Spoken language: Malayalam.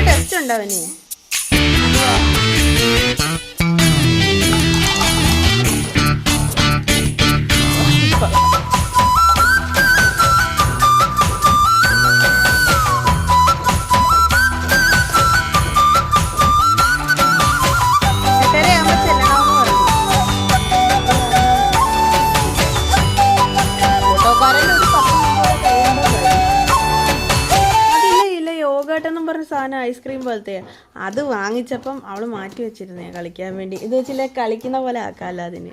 ടെസ്റ്റ് ഉണ്ടോ അവന്? ന്നും പറഞ്ഞ സാധനം ഐസ്ക്രീം പോലത്തെ അത് വാങ്ങിച്ചപ്പം അവള് മാറ്റി വെച്ചിരുന്നേ കളിക്കാൻ വേണ്ടി. ഇത് വെച്ചില്ലേ കളിക്കുന്ന പോലെ ആക്കാല്ലോ അതിന്.